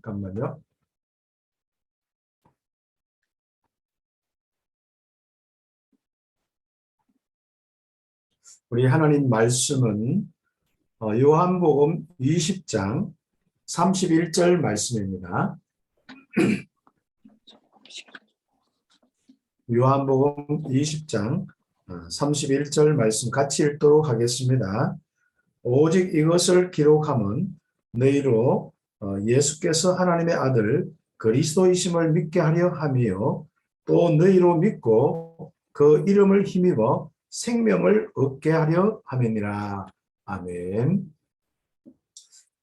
잠깐만요. 우리 하나님 말씀은 요한복음 20장 31절 말씀입니다. 요한복음 20장 31절 말씀 같이 읽도록 하겠습니다. 오직 이것을 기록함은 너희로 예수께서 하나님의 아들 그리스도이심을 믿게 하려 함이요 또 너희로 믿고 그 이름을 힘입어 생명을 얻게 하려 함이니라. 아멘.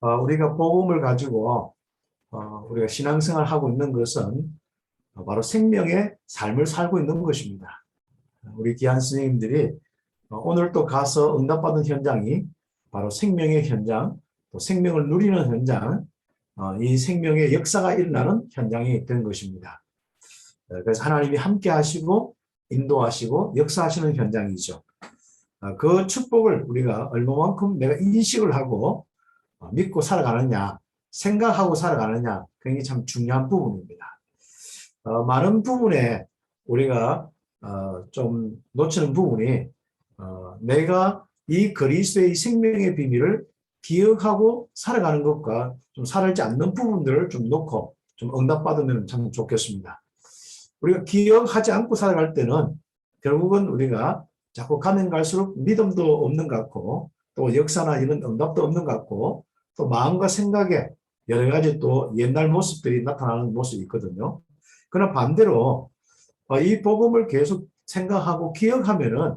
우리가 복음을 가지고 우리가 신앙생활을 하고 있는 것은 바로 생명의 삶을 살고 있는 것입니다. 우리 귀한 스님들이 오늘 또 가서 응답받은 현장이 바로 생명의 현장, 또 생명을 누리는 현장, 이 생명의 역사가 일어나는 현장이 된 것입니다. 그래서 하나님이 함께 하시고 인도하시고 역사하시는 현장이죠. 그 축복을 우리가 얼마만큼 내가 인식을 하고 믿고 살아가느냐, 생각하고 살아가느냐, 굉장히 참 중요한 부분입니다. 많은 부분에 우리가 좀 놓치는 부분이 내가 이 그리스도의 생명의 비밀을 기억하고 살아가는 것과 좀 살지 않는 부분들을 좀 놓고 좀 응답받으면 참 좋겠습니다. 우리가 기억하지 않고 살아갈 때는 결국은 우리가 자꾸 가면 갈수록 믿음도 없는 것 같고 또 역사나 이런 응답도 없는 것 같고 또 마음과 생각에 여러 가지 또 옛날 모습들이 나타나는 모습이 있거든요. 그러나 반대로 이 복음을 계속 생각하고 기억하면은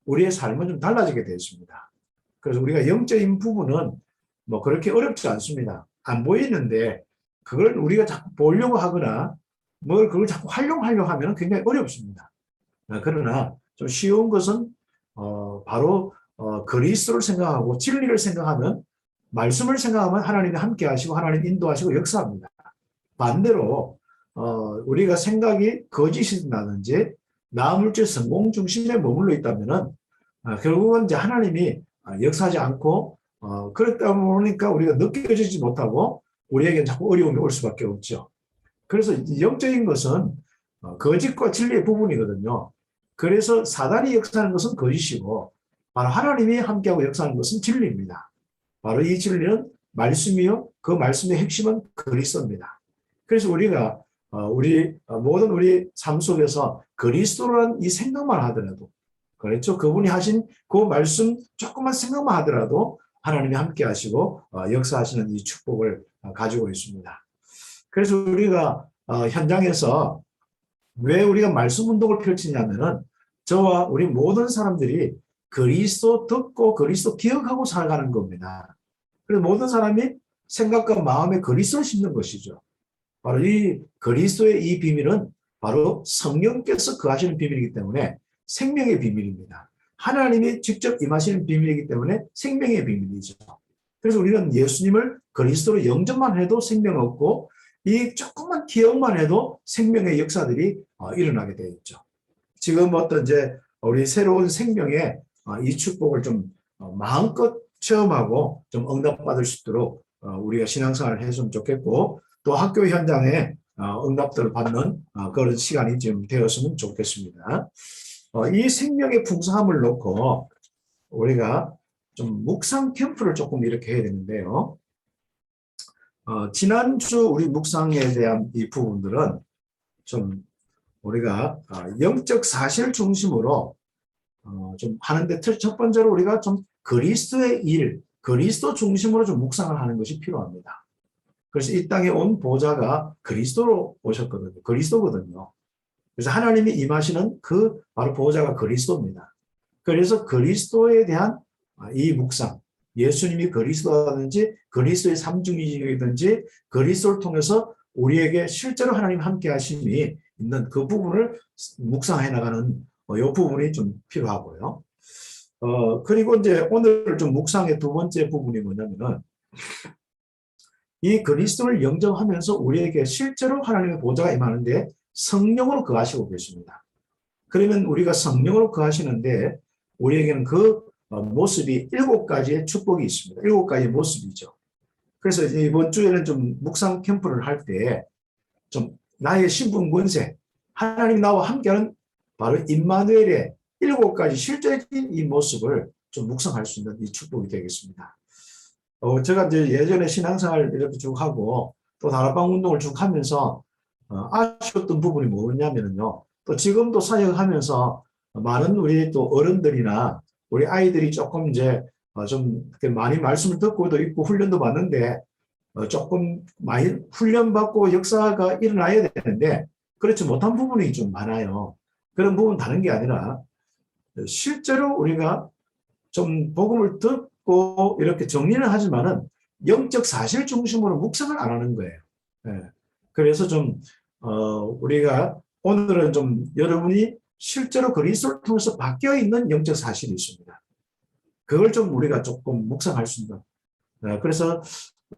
우리의 삶은 좀 달라지게 되어 있습니다. 그래서 우리가 영적인 부분은 뭐 그렇게 어렵지 않습니다. 안 보이는데 그걸 우리가 자꾸 보려고 하거나 뭘 그걸 자꾸 활용하려고 하면 굉장히 어렵습니다. 그러나 좀 쉬운 것은 바로 그리스도를 생각하고 진리를 생각하면 말씀을 생각하면 하나님이 함께 하시고 하나님 인도하시고 역사합니다. 반대로 우리가 생각이 거짓이라든지 나물질 성공 중심에 머물러 있다면은 결국은 이제 하나님이 역사하지 않고 그렇다 보니까 우리가 느껴지지 못하고 우리에게 자꾸 어려움이 올 수밖에 없죠. 그래서 영적인 것은 거짓과 진리의 부분이거든요. 그래서 사단이 역사하는 것은 거짓이고 바로 하나님이 함께하고 역사하는 것은 진리입니다. 바로 이 진리는 말씀이요 그 말씀의 핵심은 그리스도입니다. 그래서 우리가 모든 우리 삶 속에서 그리스도라는 이 생각만 하더라도 그렇죠. 그분이 하신 그 말씀 조금만 생각만 하더라도 하나님이 함께 하시고 역사하시는 이 축복을 가지고 있습니다. 그래서 우리가 현장에서 왜 우리가 말씀 운동을 펼치냐면은 저와 우리 모든 사람들이 그리스도 듣고 그리스도 기억하고 살아가는 겁니다. 그래서 모든 사람이 생각과 마음에 그리스도를 심는 것이죠. 바로 이 그리스도의 이 비밀은 바로 성령께서 거하시는 비밀이기 때문에 생명의 비밀입니다. 하나님이 직접 임하시는 비밀이기 때문에 생명의 비밀이죠. 그래서 우리는 예수님을 그리스도로 영접만 해도 생명 얻고 이 조금만 기억만 해도 생명의 역사들이 일어나게 되어 있죠. 지금 어떤 이제 우리 새로운 생명의 이 축복을 좀 마음껏 체험하고 좀 응답받을 수 있도록 우리가 신앙생활을 했으면 좋겠고 또 학교 현장에 응답들을 받는 그런 시간이 지금 되었으면 좋겠습니다. 이 생명의 풍성함을 놓고 우리가 좀 묵상 캠프를 조금 이렇게 해야 되는데요. 지난주 우리 묵상에 대한 이 부분들은 좀 우리가 영적 사실 중심으로 좀 하는데 첫 번째로 우리가 좀 그리스도의 일, 그리스도 중심으로 좀 묵상을 하는 것이 필요합니다. 그래서 이 땅에 온 보좌가 그리스도로 오셨거든요. 그리스도거든요. 그래서 하나님이 임하시는 그 바로 보좌가 그리스도입니다. 그래서 그리스도에 대한 이 묵상, 예수님이 그리스도라든지 그리스도의 삼중이든지 그리스도를 통해서 우리에게 실제로 하나님 함께 하심이 있는 그 부분을 묵상해 나가는 이 부분이 좀 필요하고요. 그리고 이제 오늘 좀 묵상의 두 번째 부분이 뭐냐면은 이 그리스도를 영접하면서 우리에게 실제로 하나님의 보좌가 임하는데 성령으로 거하시고 계십니다. 그러면 우리가 성령으로 거하시는데 우리에게는 그 모습이 7가지의 축복이 있습니다. 7가지의 모습이죠. 그래서 이번 주에는 좀 묵상 캠프를 할 때 좀 나의 신분 권세, 하나님 나와 함께하는 바로 임마누엘의 7가지 실제적인 이 모습을 좀 묵상할 수 있는 이 축복이 되겠습니다. 제가 이제 예전에 신앙생활 이렇게 쭉 하고 또 다락방 운동을 쭉 하면서 아쉬웠던 부분이 뭐냐면요. 또 지금도 사역하면서 많은 우리 또 어른들이나 우리 아이들이 조금 이제 좀 많이 말씀을 듣고도 있고 훈련도 받는데 조금 많이 훈련받고 역사가 일어나야 되는데 그렇지 못한 부분이 좀 많아요. 그런 부분 다른 게 아니라 실제로 우리가 좀 복음을 듣고 이렇게 정리는 하지만은 영적 사실 중심으로 묵상을 안 하는 거예요. 예. 그래서 좀 우리가 오늘은 좀 여러분이 실제로 그리스도를 통해서 바뀌어 있는 영적 사실이 있습니다. 그걸 좀 우리가 조금 묵상할 수 있는. 그래서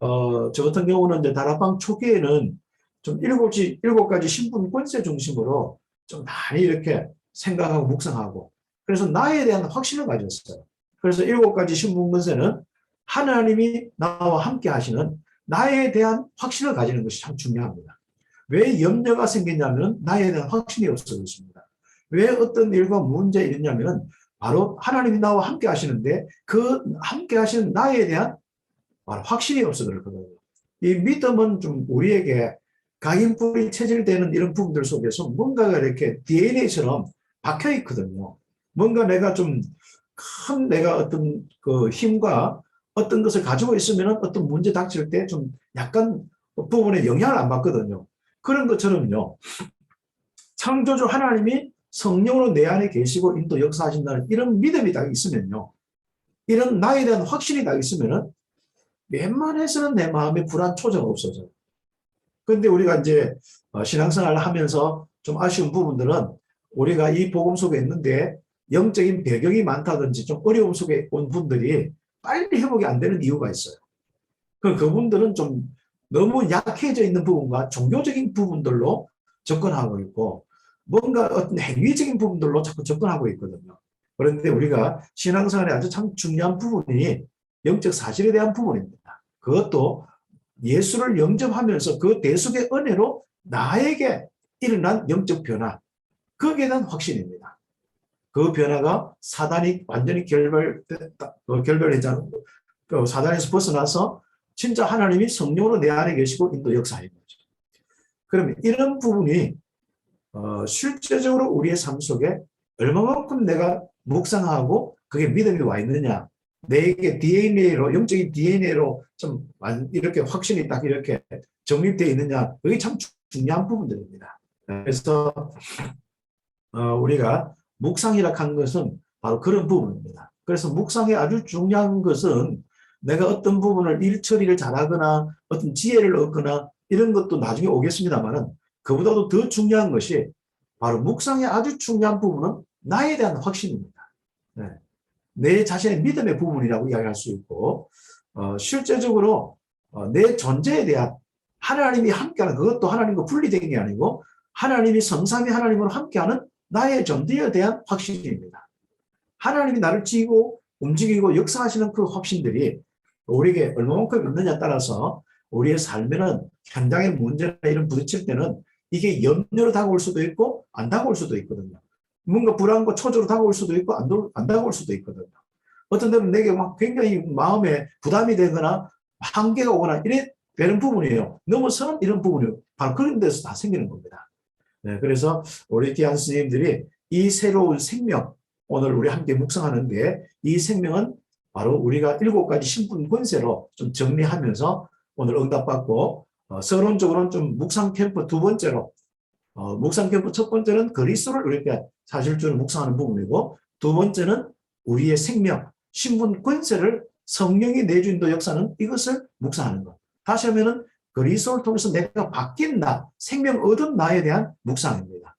저 같은 경우는 이제 다락방 초기에는 좀 7가지 신분 권세 중심으로 좀 많이 이렇게 생각하고 묵상하고 그래서 나에 대한 확신을 가졌어요. 그래서 7가지 신분 권세는 하나님이 나와 함께 하시는 나에 대한 확신을 가지는 것이 참 중요합니다. 왜 염려가 생겼냐면 나에 대한 확신이 없어졌습니다. 왜 어떤 일과 문제가 있냐면 바로 하나님이 나와 함께 하시는데 그 함께 하시는 나에 대한 확신이 없어 그렇거든요. 이 믿음은 좀 우리에게 각인뿌리 체질되는 이런 부분들 속에서 뭔가가 이렇게 DNA처럼 박혀 있거든요. 뭔가 내가 좀 큰 내가 어떤 그 힘과 어떤 것을 가지고 있으면 어떤 문제 닥칠 때 좀 약간 부분에 영향을 안 받거든요. 그런 것처럼요. 창조주 하나님이 성령으로 내 안에 계시고 인도 역사하신다는 이런 믿음이 딱 있으면요. 이런 나에 대한 확신이 딱 있으면은 웬만해서는 내 마음에 불안 초조가 없어져요. 그런데 우리가 이제 신앙생활을 하면서 좀 아쉬운 부분들은 우리가 이 복음 속에 있는데 영적인 배경이 많다든지 좀 어려움 속에 온 분들이 빨리 회복이 안 되는 이유가 있어요. 그분들은 좀 너무 약해져 있는 부분과 종교적인 부분들로 접근하고 있고 뭔가 어떤 행위적인 부분들로 자꾸 접근하고 있거든요. 그런데 우리가 신앙생활에 아주 참 중요한 부분이 영적 사실에 대한 부분입니다. 그것도 예수를 영접하면서 그 대속의 은혜로 나에게 일어난 영적 변화, 거기에 대한 확신입니다. 그 변화가 사단이 완전히 결별했잖아요. 사단에서 벗어나서 진짜 하나님이 성령으로 내 안에 계시고 인도 역사하는 거죠. 그러면 이런 부분이 실제적으로 우리의 삶 속에 얼마만큼 내가 묵상하고 그게 믿음이 와 있느냐. 내게 DNA로, 영적인 DNA로 좀 이렇게 확신이 딱 이렇게 정립되어 있느냐. 그게 참 중요한 부분들입니다. 그래서 우리가 묵상이라 한 것은 바로 그런 부분입니다. 그래서 묵상의 아주 중요한 것은 내가 어떤 부분을 일 처리를 잘하거나 어떤 지혜를 얻거나 이런 것도 나중에 오겠습니다만은 그보다도 더 중요한 것이 바로 묵상의 아주 중요한 부분은 나에 대한 확신입니다. 네. 내 자신의 믿음의 부분이라고 이야기할 수 있고 실제적으로 내 존재에 대한 하나님이 함께하는 그것도 하나님과 분리된 게 아니고 하나님이 성삼위 하나님으로 함께하는 나의 존재에 대한 확신입니다. 하나님이 나를 지고 움직이고 역사하시는 그 확신들이 우리에게 얼마만큼 있느냐에 따라서 우리의 삶에는 현장의 문제나 이런 부딪힐 때는 이게 염려로 다가올 수도 있고 안 다가올 수도 있거든요. 뭔가 불안과 초조로 다가올 수도 있고 안 다가올 수도 있거든요. 어떤 때는 내게 막 굉장히 마음에 부담이 되거나 한계가 오거나 이래 되는 부분이에요. 넘어서는 이런 부분이 바로 그런 데서 다 생기는 겁니다. 네, 그래서 우리 귀한 스님들이 이 새로운 생명, 오늘 우리 함께 묵상하는데 이 생명은 바로 우리가 7가지 신분 권세로 좀 정리하면서 오늘 응답받고 서론적으로는 좀 묵상 캠프 2번째로 묵상 캠프 첫 번째는 그리스도를 이렇게 사실주를 묵상하는 부분이고 2번째는 우리의 생명, 신분 권세를 성령이 내주인도 역사는 이것을 묵상하는 것. 다시 하면은 그리스도를 통해서 내가 바뀐 나, 생명 얻은 나에 대한 묵상입니다.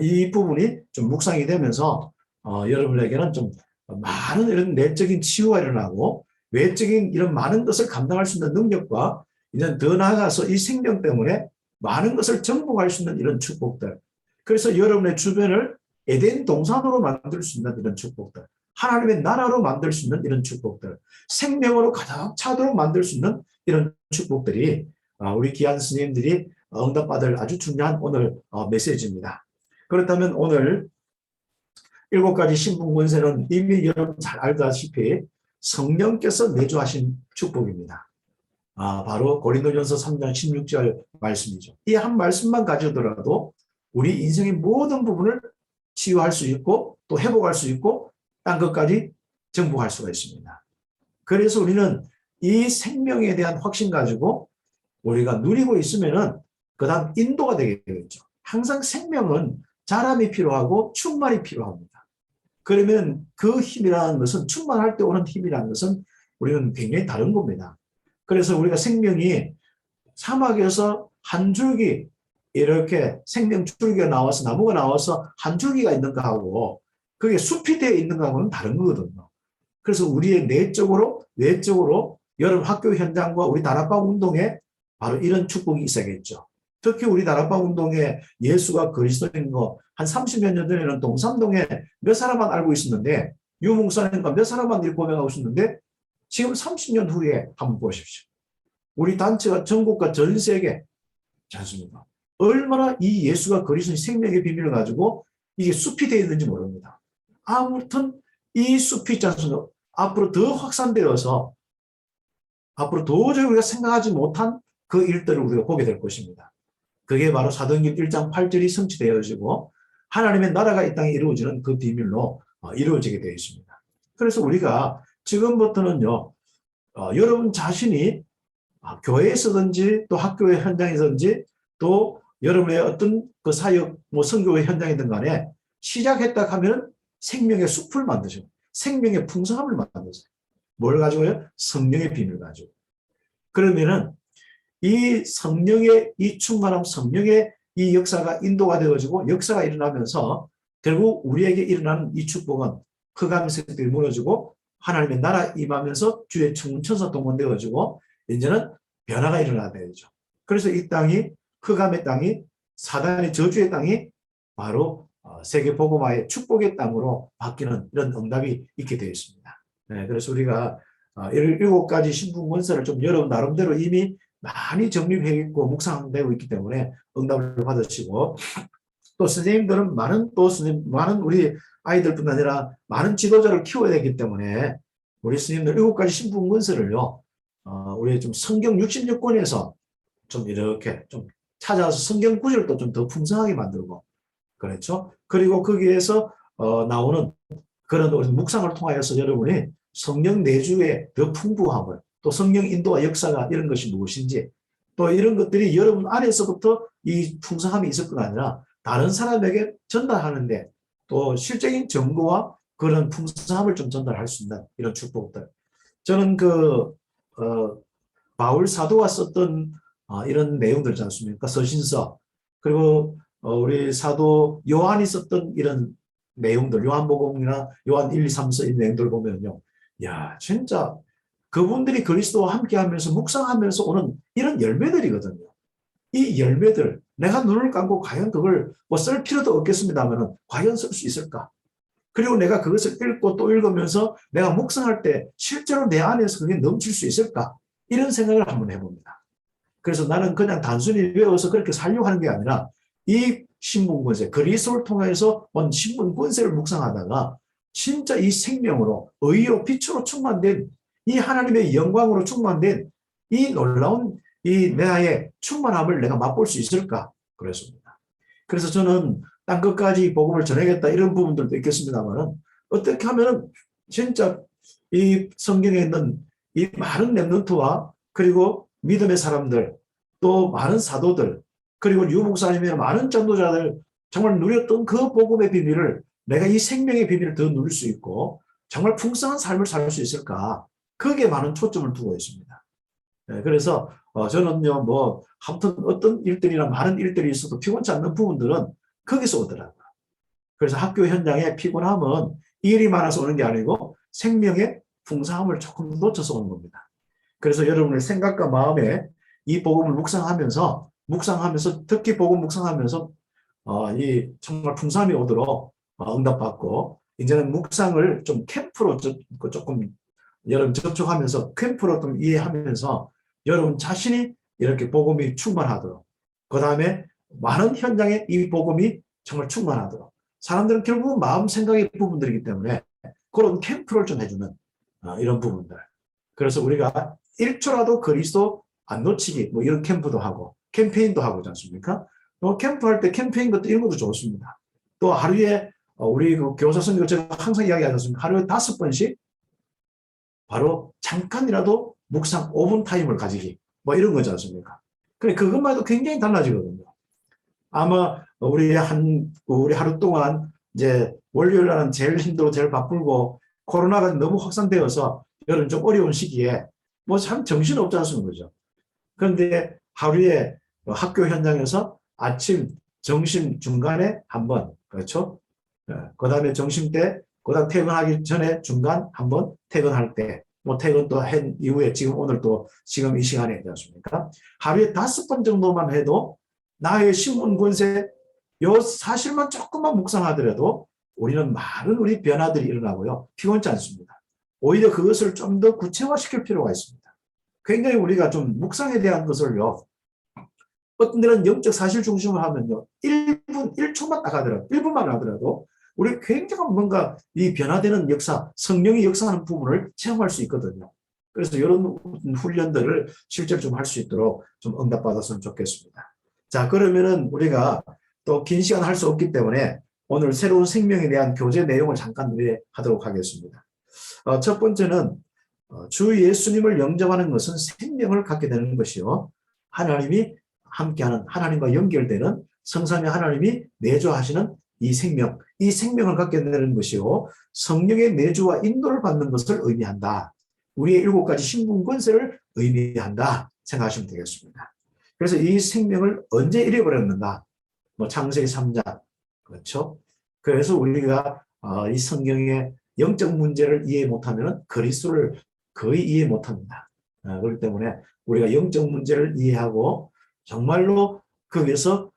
이 부분이 좀 묵상이 되면서 여러분에게는 좀 많은 이런 내적인 치유가 일어나고 외적인 이런 많은 것을 감당할 수 있는 능력과 이제 더 나아가서 이 생명 때문에 많은 것을 정복할 수 있는 이런 축복들. 그래서 여러분의 주변을 에덴 동산으로 만들 수 있는 이런 축복들. 하나님의 나라로 만들 수 있는 이런 축복들. 생명으로 가득 차도록 만들 수 있는 이런 축복들이 우리 귀한 스님들이 응답받을 아주 중요한 오늘 메시지입니다. 그렇다면 오늘 7가지 신분 권세는 이미 여러분 잘 알다시피 성령께서 내주하신 축복입니다. 바로 고린도전서 3장 16절 말씀이죠. 이 한 말씀만 가져더라도 우리 인생의 모든 부분을 치유할 수 있고 또 회복할 수 있고 딴 것까지 정복할 수가 있습니다. 그래서 우리는 이 생명에 대한 확신 가지고 우리가 누리고 있으면은 그 다음 인도가 되게 되겠죠. 항상 생명은 자람이 필요하고 충만이 필요합니다. 그러면 그 힘이라는 것은 충만할 때 오는 힘이라는 것은 우리는 굉장히 다른 겁니다. 그래서 우리가 생명이 사막에서 한 줄기 이렇게 생명 줄기가 나와서 나무가 나와서 한 줄기가 있는가 하고 그게 숲이 되어 있는가 하고는 다른 거거든요. 그래서 우리의 내적으로 외적으로 여러분 학교 현장과 우리 다락방 운동에 바로 이런 축복이 있어야겠죠. 특히 우리 다락방 운동에 예수가 그리스도인 거 한 30몇 년 전에는 동삼동에 몇 사람만 알고 있었는데 유목사님과 몇 사람만 이렇게 고백하고 있었는데 지금 30년 후에 한번 보십시오. 우리 단체가 전국과 전 세계 않습니까? 얼마나 이 예수가 그리스도의 생명의 비밀을 가지고 이게 숲이 되어 있는지 모릅니다. 아무튼 이 숲이 있지 않습니까? 앞으로 더 확산되어서 앞으로 도저히 우리가 생각하지 못한 그 일들을 우리가 보게 될 것입니다. 그게 바로 사도행전 1장 8절이 성취되어지고 하나님의 나라가 이 땅에 이루어지는 그 비밀로 이루어지게 되어 있습니다. 그래서 우리가 지금부터는요, 여러분 자신이 교회에서든지 또 학교의 현장에서든지 또 여러분의 어떤 그 사역, 선교의 현장이든 간에 시작했다 하면 생명의 숲을 만드셔. 생명의 풍성함을 만드세요. 뭘 가지고요? 성령의 비밀을 가지고. 그러면은 이 성령의 이 충만함, 성령의 이 역사가 인도가 되어지고 역사가 일어나면서 결국 우리에게 일어나는 이 축복은 흑암의 세력들이 무너지고 하나님의 나라 임하면서 주의 천사 동원되어지고 이제는 변화가 일어나야 되죠. 그래서 이 땅이 흑암의 땅이 사단의 저주의 땅이 바로 세계 복음화의 축복의 땅으로 바뀌는 이런 응답이 있게 되어 있습니다. 네, 그래서 우리가 7가지 신분 권세를 좀 여러분 나름대로 이미 많이 정립해 있고 묵상되고 있기 때문에 응답을 받으시고 또 선생님들은 많은 우리 아이들뿐 아니라 많은 지도자를 키워야 되기 때문에 우리 스님들 7가지 신분 권세를요 우리 좀 성경 66권에서 좀 이렇게 좀 찾아서 성경 구절도 좀 더 풍성하게 만들고 그렇죠. 그리고 거기에서 나오는 그런 묵상을 통하여서 여러분이 성령 내주의 더 풍부함을 또 성령 인도와 역사가 이런 것이 무엇인지 또 이런 것들이 여러분 안에서부터 이 풍성함이 있을 뿐 아니라 다른 사람에게 전달하는데 또 실적인 정보와 그런 풍성함을 좀 전달할 수 있는 이런 축복들. 저는 바울 사도가 썼던 이런 내용들 있지 않습니까? 서신서 그리고 우리 사도 요한이 썼던 이런 내용들 요한복음이나 요한 1, 2, 3서 이 내용들을 보면요. 야 진짜 그분들이 그리스도와 함께하면서 묵상하면서 오는 이런 열매들이거든요. 이 열매들 내가 눈을 감고 과연 그걸 쓸 필요도 없겠습니다만 과연 쓸 수 있을까? 그리고 내가 그것을 읽고 또 읽으면서 내가 묵상할 때 실제로 내 안에서 그게 넘칠 수 있을까? 이런 생각을 한번 해봅니다. 그래서 나는 그냥 단순히 외워서 그렇게 살려고 하는 게 아니라 이 신분권세, 그리스도를 통해서 온 신분권세를 묵상하다가 진짜 이 생명으로 의로 빛으로 충만된 이 하나님의 영광으로 충만된 이 놀라운 이 내의 충만함을 내가 맛볼 수 있을까? 그랬습니다. 그래서 저는 땅 끝까지 복음을 전하겠다 이런 부분들도 있겠습니다만 어떻게 하면 진짜 이 성경에 있는 이 많은 렘넌트와 그리고 믿음의 사람들 또 많은 사도들 그리고 유목사님의 많은 전도자들 정말 누렸던 그 복음의 비밀을 내가 이 생명의 비밀을 더 누릴 수 있고 정말 풍성한 삶을 살 수 있을까? 거기에 많은 초점을 두고 있습니다. 네, 그래서 저는요 아무튼 어떤 일들이나 많은 일들이 있어도 피곤치 않는 부분들은 거기서 오더라고요. 그래서 학교 현장에 피곤함은 일이 많아서 오는 게 아니고 생명의 풍성함을 조금 놓쳐서 오는 겁니다. 그래서 여러분의 생각과 마음에 이 복음을 묵상하면서 특히 복음 묵상하면서 이 정말 풍성함이 오도록 응답받고 이제는 묵상을 좀 캠프로 조금 여러분 접촉하면서 캠프로 좀 이해하면서 여러분 자신이 이렇게 복음이 충만하도록, 그 다음에 많은 현장에 이 복음이 정말 충만하도록, 사람들은 결국은 마음 생각의 부분들이기 때문에 그런 캠프를 좀 해주는 이런 부분들. 그래서 우리가 1초라도 그리스도 안 놓치기 뭐 이런 캠프도 하고 캠페인도 하고 있지 않습니까? 캠프할 때 캠페인 것도 이런 것도 좋습니다. 또 하루에 우리 그 교사 선생님 제가 항상 이야기하지 않습니까? 하루에 5번씩 바로 잠깐이라도 묵상 5분 타임을 가지기 뭐 이런 거지 않습니까? 그래 그것만 해도 굉장히 달라지거든요. 아마 우리 하루 동안 이제 월요일 날은 제일 힘들고 제일 바쁘고 코로나가 너무 확산되어서 여름 좀 어려운 시기에 뭐 참 정신없지 않습니까? 그죠? 그런데 하루에 학교 현장에서 아침, 점심 중간에 한 번, 그렇죠? 그 다음에 점심 때, 그 다음 퇴근하기 전에 중간 한 번, 퇴근할 때, 뭐 퇴근 또 한 이후에 지금 오늘 또 지금 이 시간에 있지 않습니까? 하루에 5번 정도만 해도 나의 신문 권세, 요 사실만 조금만 묵상하더라도 우리는 많은 우리 변화들이 일어나고요. 피곤치 않습니다. 오히려 그것을 좀 더 구체화시킬 필요가 있습니다. 굉장히 우리가 좀 묵상에 대한 것을요. 어떤 데는 영적 사실 중심을 하면요. 1분, 1초만 딱 하더라도, 1분만 하더라도 우리 굉장히 뭔가 이 변화되는 역사, 성령이 역사하는 부분을 체험할 수 있거든요. 그래서 이런 훈련들을 실제로 좀 할 수 있도록 좀 응답받았으면 좋겠습니다. 자, 그러면은 우리가 또 긴 시간 할 수 없기 때문에 오늘 새로운 생명에 대한 교제 내용을 잠깐 하도록 하겠습니다. 첫 번째는 주 예수님을 영접하는 것은 생명을 갖게 되는 것이요. 하나님이 함께하는 하나님과 연결되는 성삼위 하나님이 내주하시는 이 생명을 갖게 되는 것이요. 성령의 내주와 인도를 받는 것을 의미한다. 우리의 7가지 신분 권세를 의미한다 생각하시면 되겠습니다. 그래서 이 생명을 언제 잃어버렸는가? 뭐 창세기 3장 그렇죠? 그래서 우리가 이 성경의 영적 문제를 이해 못하면 그리스도를 거의 이해 못합니다. 그렇기 때문에 우리가 영적 문제를 이해하고 정말로 거기에서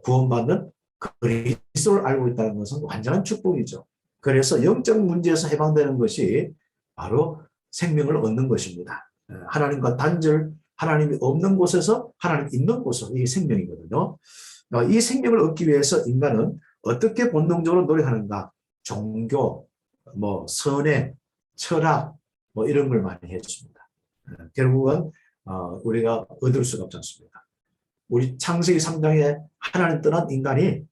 구원받는 그리스도를 알고 있다는 것은 완전한 축복이죠. 그래서 영적 문제에서 해방되는 것이 바로 생명을 얻는 것입니다. 하나님과 단절, 하나님이 없는 곳에서 하나님 있는 곳으로 이게 생명이거든요. 이 생명을 얻기 위해서 인간은 어떻게 본능적으로 노력하는가? 종교, 뭐 선행, 철학, 뭐 이런 걸 많이 했습니다. 결국은 우리가 얻을 수가 없지 않습니까? 우리 창세기 3장에 하나님 떠난 인간이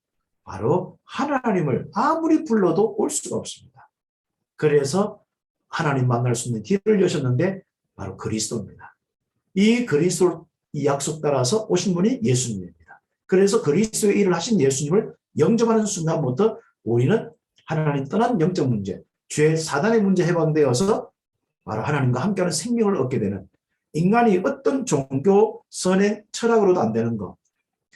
바로 하나님을 아무리 불러도 올 수가 없습니다. 그래서 하나님 만날 수 있는 길을 여셨는데 바로 그리스도입니다. 이 그리스도 이 약속 따라서 오신 분이 예수님입니다. 그래서 그리스도의 일을 하신 예수님을 영접하는 순간부터 우리는 하나님 떠난 영적 문제, 죄 사단의 문제 해방되어서 바로 하나님과 함께하는 생명을 얻게 되는 인간이 어떤 종교, 선행, 철학으로도 안 되는 것.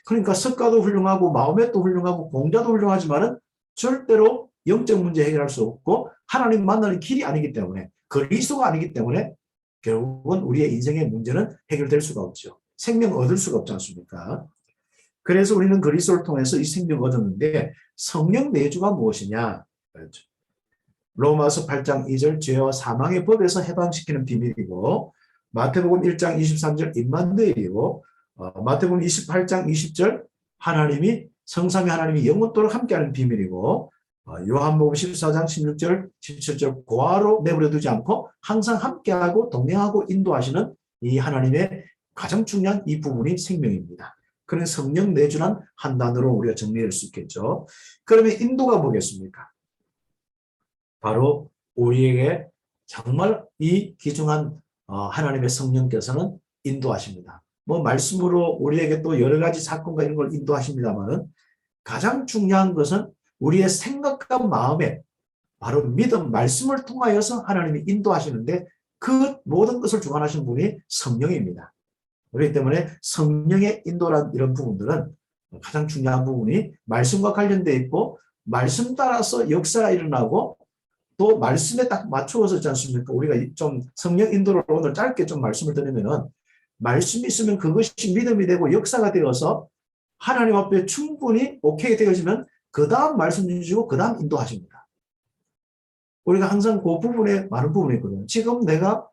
그러니까 석가도 훌륭하고 마호메도 훌륭하고 공자도 훌륭하지만은 절대로 영적 문제 해결할 수 없고 하나님 만나는 길이 아니기 때문에 그리스도가 아니기 때문에 결국은 우리의 인생의 문제는 해결될 수가 없죠. 생명 얻을 수가 없지 않습니까? 그래서 우리는 그리스도를 통해서 이 생명을 얻었는데 성령 내주가 무엇이냐? 그렇죠. 로마서 8장 2절 죄와 사망의 법에서 해방시키는 비밀이고 마태복음 1장 23절 임만대이고 마태복음 28장 20절 하나님이 성삼위 하나님이 영원토록 함께하는 비밀이고 요한복음 14장 16절 17절 고아로 내버려 두지 않고 항상 함께하고 동행하고 인도하시는 이 하나님의 가장 중요한 이 부분이 생명입니다. 그런 성령 내주란 한 단어로 우리가 정리할 수 있겠죠. 그러면 인도가 뭐겠습니까? 바로 우리에게 정말 이 귀중한 하나님의 성령께서는 인도하십니다. 뭐 말씀으로 우리에게 또 여러 가지 사건과 이런 걸 인도하십니다만 가장 중요한 것은 우리의 생각과 마음에 바로 믿음, 말씀을 통하여서 하나님이 인도하시는데 그 모든 것을 주관하시는 분이 성령입니다. 그렇기 때문에 성령의 인도란 이런 부분들은 가장 중요한 부분이 말씀과 관련되어 있고 말씀 따라서 역사가 일어나고 또 말씀에 딱 맞추어서 있지 않습니까? 우리가 좀 성령 인도를 오늘 짧게 좀 말씀을 드리면은 말씀이 있으면 그것이 믿음이 되고 역사가 되어서 하나님 앞에 충분히 오케이 되어지면 그 다음 말씀 주시고 그 다음 인도하십니다. 우리가 항상 그 부분에 많은 부분이 있거든요. 지금 내가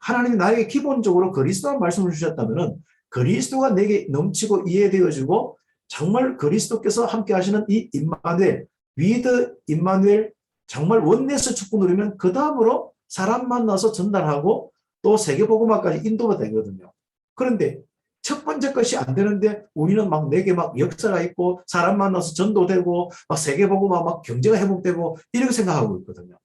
하나님이 나에게 기본적으로 그리스도란 말씀을 주셨다면은 그리스도가 내게 넘치고 이해되어지고 정말 그리스도께서 함께 하시는 이 임마누엘, 위드 임마누엘 정말 원내에서 축복 누리면 그 다음으로 사람 만나서 전달하고 또 세계복음화까지 인도가 되거든요. 그런데 첫 번째 것이 안 되는데 우리는 막 내게 막 역사가 있고 사람 만나서 전도되고 막 세계복음화 막 경제가 회복되고 이렇게 생각하고 있거든요.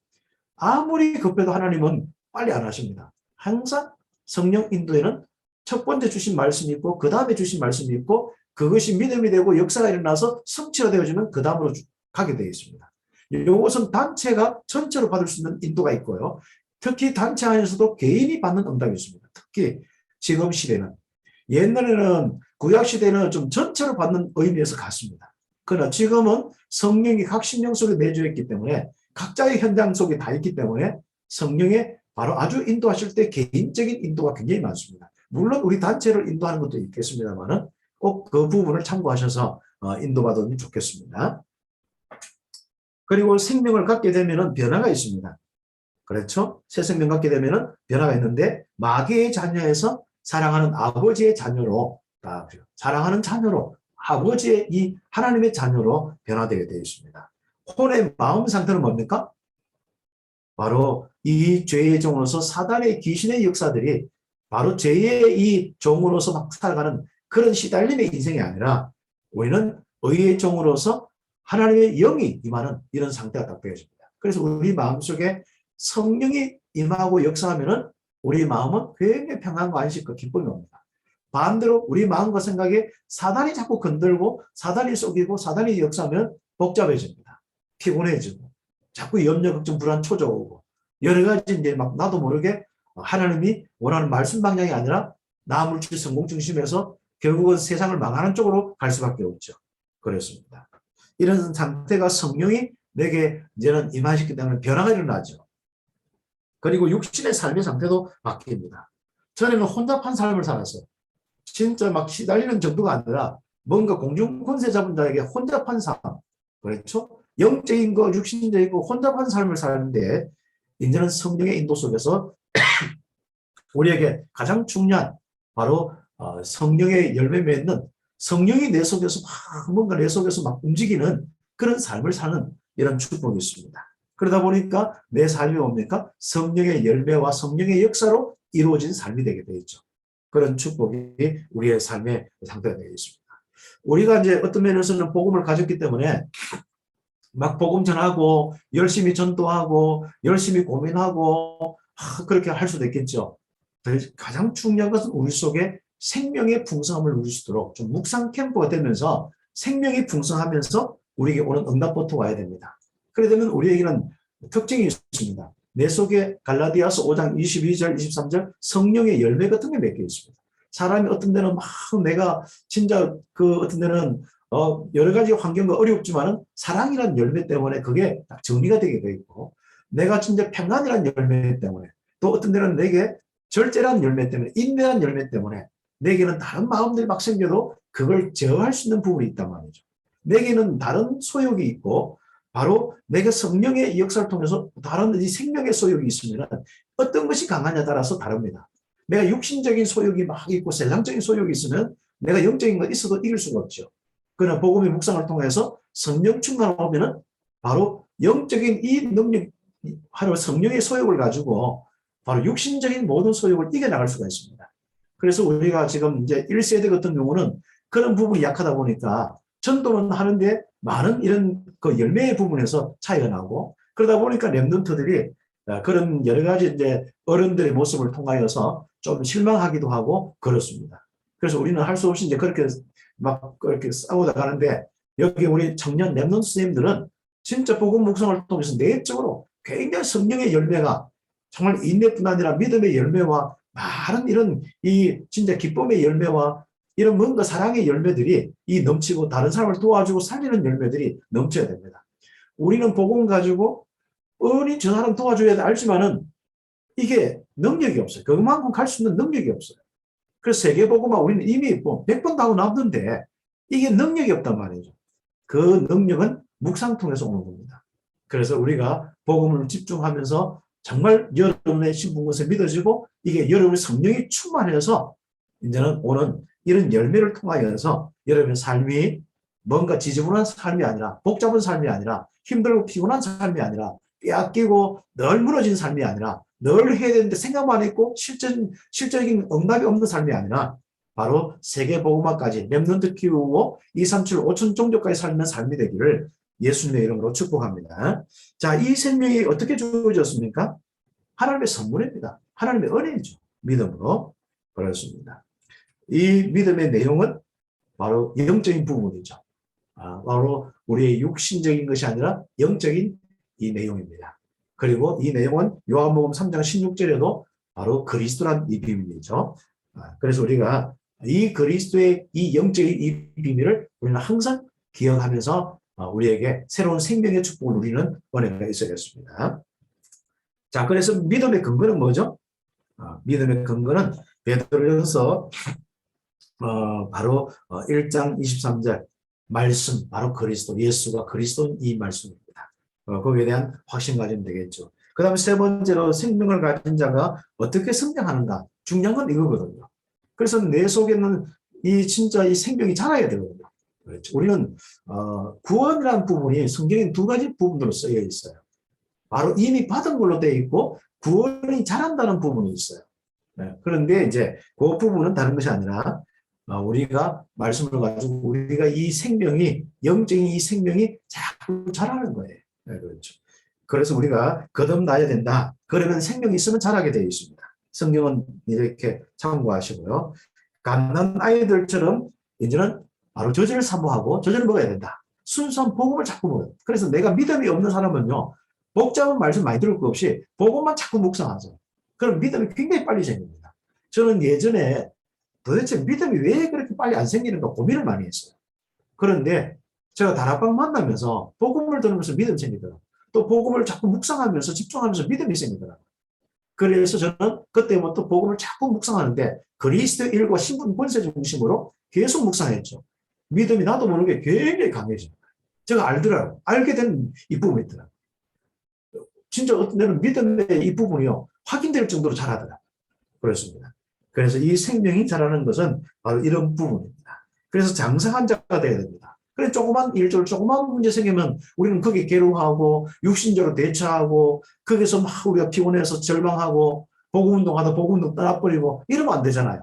아무리 급해도 하나님은 빨리 안 하십니다. 항상 성령 인도에는 첫 번째 주신 말씀이 있고 그 다음에 주신 말씀이 있고 그것이 믿음이 되고 역사가 일어나서 성취가 되어지면 그 다음으로 가게 되어 있습니다. 이것은 단체가 전체로 받을 수 있는 인도가 있고요. 특히 단체 안에서도 개인이 받는 응답이 있습니다. 특히 지금 시대는 옛날에는 구약 시대는 좀 전체로 받는 의미에서 같습니다. 그러나 지금은 성령이 각 심령 속에 내주어 있기 때문에 각자의 현장 속에 다 있기 때문에 성령의 바로 아주 인도하실 때 개인적인 인도가 굉장히 많습니다. 물론 우리 단체를 인도하는 것도 있겠습니다만은 꼭 그 부분을 참고하셔서 인도받으면 좋겠습니다. 그리고 생명을 갖게 되면은 변화가 있습니다. 그렇죠? 새 생명 갖게 되면은 변화가 있는데 마귀의 자녀에서 사랑하는 아버지의 자녀로 사랑하는 자녀로 아버지의 이 하나님의 자녀로 변화되게 되어 있습니다. 혼의 마음 상태는 뭡니까? 바로 이 죄의 종으로서 사단의 귀신의 역사들이 바로 죄의 이 종으로서 막 살아가는 그런 시달림의 인생이 아니라 우리는 의의 종으로서 하나님의 영이 임하는 이런 상태가 딱 되어집니다. 그래서 우리 마음속에 성령이 임하고 역사하면은 우리 마음은 굉장히 평안과 안식과 기쁨이 옵니다. 반대로 우리 마음과 생각에 사단이 자꾸 건들고 사단이 속이고 사단이 역사하면 복잡해집니다. 피곤해지고 자꾸 염려, 걱정, 불안, 초조 오고 여러 가지 이제 막 나도 모르게 하나님이 원하는 말씀 방향이 아니라 나 물질 성공 중심에서 결국은 세상을 망하는 쪽으로 갈 수밖에 없죠. 그렇습니다. 이런 상태가 성령이 내게 이제는 임하시기 때문에 변화가 일어나죠. 그리고 육신의 삶의 상태도 바뀝니다. 전에는 혼잡한 삶을 살았어요. 진짜 막 시달리는 정도가 아니라 뭔가 공중 권세 잡은 자에게 혼잡한 삶, 그렇죠? 영적인 거, 육신적인 거 혼잡한 삶을 사는데 이제는 성령의 인도 속에서 우리에게 가장 중요한 바로 성령의 열매 맺는 성령이 내 속에서 막 뭔가 내 속에서 막 움직이는 그런 삶을 사는 이런 축복이 있습니다. 그러다 보니까 내 삶이 뭡니까? 성령의 열매와 성령의 역사로 이루어진 삶이 되게 되어 있죠. 그런 축복이 우리의 삶의 상태가 되어 있습니다. 우리가 이제 어떤 면에서는 복음을 가졌기 때문에 막 복음 전하고 열심히 전도하고 열심히 고민하고 그렇게 할 수도 있겠죠. 가장 중요한 것은 우리 속에 생명의 풍성함을 누릴 수 있도록 좀 묵상 캠프가 되면서 생명이 풍성하면서 우리에게 오는 응답부터 와야 됩니다. 그래 되면 우리에게는 특징이 있습니다. 내 속에 갈라디아서 5장 22절, 23절 성령의 열매 같은 게 몇 개 있습니다. 사람이 어떤 데는 막 내가 진짜 그 어떤 데는 여러 가지 환경과 어렵지만은 사랑이라는 열매 때문에 그게 딱 정리가 되게 돼 있고 내가 진짜 평안이라는 열매 때문에 또 어떤 데는 내게 절제라는 열매 때문에 인내라는 열매 때문에 내게는 다른 마음들이 막 생겨도 그걸 제어할 수 있는 부분이 있단 말이죠. 내게는 다른 소욕이 있고 바로 내가 성령의 역사를 통해서 다른 이 생명의 소욕이 있으면 어떤 것이 강하냐에 따라서 다릅니다. 내가 육신적인 소욕이 막 있고 세상적인 소욕이 있으면 내가 영적인 건 있어도 이길 수가 없죠. 그러나 복음의 묵상을 통해서 성령 충만을 오면은 바로 영적인 이 능력, 바로 성령의 소욕을 가지고 바로 육신적인 모든 소욕을 이겨나갈 수가 있습니다. 그래서 우리가 지금 이제 1세대 같은 경우는 그런 부분이 약하다 보니까 전도는 하는데 많은 이런 그 열매의 부분에서 차이가 나고 그러다 보니까 렘넌트들이 그런 여러 가지 이제 어른들의 모습을 통하여서 좀 실망하기도 하고 그렇습니다. 그래서 우리는 할 수 없이 이제 그렇게 막 그렇게 싸우다 가는데 여기 우리 청년 렘넌트 선생님들은 진짜 복음 묵상을 통해서 내적으로 굉장히 성령의 열매가 정말 인내뿐 아니라 믿음의 열매와 많은 이런 이 진짜 기쁨의 열매와 이런 뭔가 사랑의 열매들이 이 넘치고 다른 사람을 도와주고 살리는 열매들이 넘쳐야 됩니다. 우리는 복음 가지고 뻔히 저 사람 도와줘야 돼 알지만은 이게 능력이 없어요. 그만큼 갈 수 있는 능력이 없어요. 그래서 세계복음화 우리는 이미 뭐 100번도 하고 남던데 이게 능력이 없단 말이죠. 그 능력은 묵상 통해서 오는 겁니다. 그래서 우리가 복음을 집중하면서 정말 여러분의 신분 것을 믿어지고 이게 여러분의 성령이 충만해서 이제는 오는 이런 열매를 통하여서 여러분의 삶이 뭔가 지저분한 삶이 아니라 복잡한 삶이 아니라 힘들고 피곤한 삶이 아니라 빼앗기고 늘 무너진 삶이 아니라 늘 해야 되는데 생각만 했고 실질적인 응답이 없는 삶이 아니라 바로 세계복음화까지 렘넌트 키우고 2, 3, 7, 5천 종족까지 살면 삶이 되기를 예수님의 이름으로 축복합니다. 자, 이 생명이 어떻게 주어졌습니까? 하나님의 선물입니다. 하나님의 은혜이죠. 믿음으로. 그렇습니다. 이 믿음의 내용은 바로 영적인 부분이죠. 바로 우리의 육신적인 것이 아니라 영적인 이 내용입니다. 그리고 이 내용은 요한복음 3장 16절에도 바로 그리스도란 이 비밀이죠. 그래서 우리가 이 그리스도의 이 영적인 이 비밀을 우리는 항상 기억하면서 우리에게 새로운 생명의 축복을 누리는 은혜가 있어야겠습니다. 자, 그래서 믿음의 근거는 뭐죠? 믿음의 근거는 베드로전서 바로 1장 23절 말씀, 바로 그리스도, 예수가 그리스도는 이 말씀입니다. 거기에 대한 확신 가지면 되겠죠. 그 다음에 세 번째로 생명을 가진 자가 어떻게 성장하는가? 중요한 건 이거거든요. 그래서 내 속에는 이 진짜 이 생명이 자라야 되거든요. 그렇죠. 우리는 구원이라는 부분이 성경에 두 가지 부분으로 쓰여 있어요. 바로 이미 받은 걸로 되어 있고 구원이 자란다는 부분이 있어요. 그런데 이제 그 부분은 다른 것이 아니라 우리가 말씀을 가지고 우리가 이 생명이 영적인 이 생명이 자꾸 자라는 거예요. 그렇죠. 그래서 우리가 거듭나야 된다. 그러면 생명이 있으면 자라게 되어 있습니다. 성경은 이렇게 참고하시고요. 갓난 아이들처럼 이제는 바로 저절을 사모하고 저절을 먹어야 된다. 순수한 복음을 자꾸 먹어요. 그래서 내가 믿음이 없는 사람은요. 복잡한 말씀 많이 들을 것 없이 복음만 자꾸 묵상하죠. 그럼 믿음이 굉장히 빨리 생깁니다. 저는 예전에 도대체 믿음이 왜 그렇게 빨리 안 생기는가 고민을 많이 했어요. 그런데 제가 다락방 만나면서 복음을 들으면서 믿음이 생기더라고요. 또 복음을 자꾸 묵상하면서 집중하면서 믿음이 생기더라고요. 그래서 저는 그때부터 복음을 자꾸 묵상하는데 그리스도 일과 신분 권세 중심으로 계속 묵상했죠. 믿음이 나도 모르게 굉장히 강해집니다. 제가 알더라고요. 알게 된 이 부분이 있더라고요. 진짜 어떤 때는 믿음의 이 부분이요. 확인될 정도로 잘하더라고요. 그렇습니다. 그래서 이 생명이 자라는 것은 바로 이런 부분입니다. 그래서 장성한 자가 되어야 됩니다. 그래 조그만 일절, 조그만 문제 생기면 우리는 거기에 괴로워하고 육신적으로 대처하고 거기서 막 우리가 피곤해서 절망하고 복음운동하다 복음운동 떠나버리고 이러면 안 되잖아요.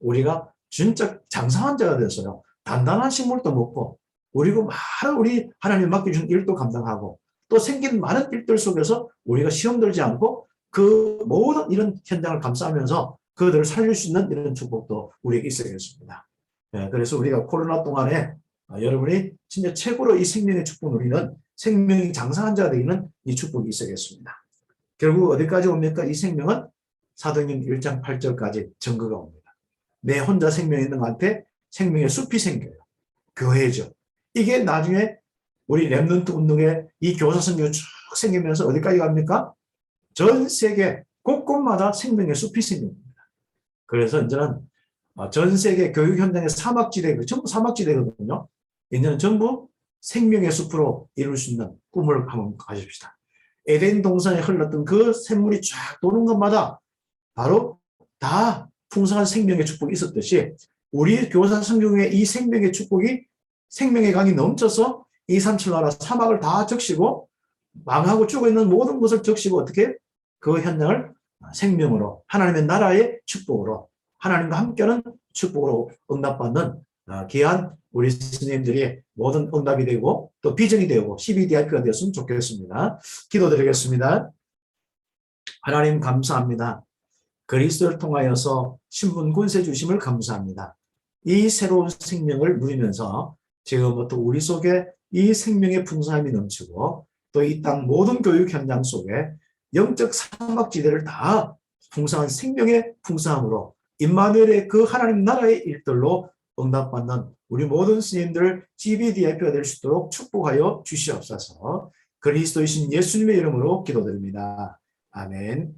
우리가 진짜 장성한 자가 돼서요. 단단한 식물도 먹고 그리고 많은 우리 하나님 맡겨준 일도 감당하고 또 생긴 많은 일들 속에서 우리가 시험 들지 않고 그 모든 이런 현장을 감싸면서 그들을 살릴 수 있는 이런 축복도 우리에게 있어야겠습니다. 그래서 우리가 코로나 동안에 여러분이 진짜 최고로 이 생명의 축복 누리는 생명이 장성한 자가 되는 이 축복이 있어야겠습니다. 결국 어디까지 옵니까? 이 생명은 사도행전 1장 8절까지 증거가 옵니다. 내 혼자 생명이 있는 한테 생명의 숲이 생겨요. 교회죠. 이게 나중에 우리 렘넌트 운동에 이 교사 선교가 쭉 생기면서 어디까지 갑니까? 전 세계 곳곳마다 생명의 숲이 생깁니다. 그래서 이제는 전 세계 교육 현장의 사막지대, 전부 사막지대거든요. 이제는 전부 생명의 숲으로 이룰 수 있는 꿈을 한번 가집시다. 에덴 동산에 흘렀던 그 샘물이 쫙 도는 것마다 바로 다 풍성한 생명의 축복이 있었듯이 우리 교사 성경의 이 생명의 축복이 생명의 강이 넘쳐서 2, 3, 7 나라 사막을 다 적시고 망하고 죽어있는 모든 것을 적시고 어떻게 그 현장을 생명으로 하나님의 나라의 축복으로 하나님과 함께하는 축복으로 응답받는 귀한 우리 스님들이 모든 응답이 되고 또 비전이 되고 CBDIP가 되었으면 좋겠습니다. 기도드리겠습니다. 하나님 감사합니다. 그리스도를 통하여서 신분 권세 주심을 감사합니다. 이 새로운 생명을 누리면서 지금부터 우리 속에 이 생명의 풍성함이 넘치고 또 이 땅 모든 교육 현장 속에 영적 사막지대를 다 풍성한 생명의 풍성함으로 임마누엘의 그 하나님 나라의 일들로 응답받는 우리 모든 스님들 GBDIP가 될 수 있도록 축복하여 주시옵소서. 그리스도이신 예수님의 이름으로 기도드립니다. 아멘.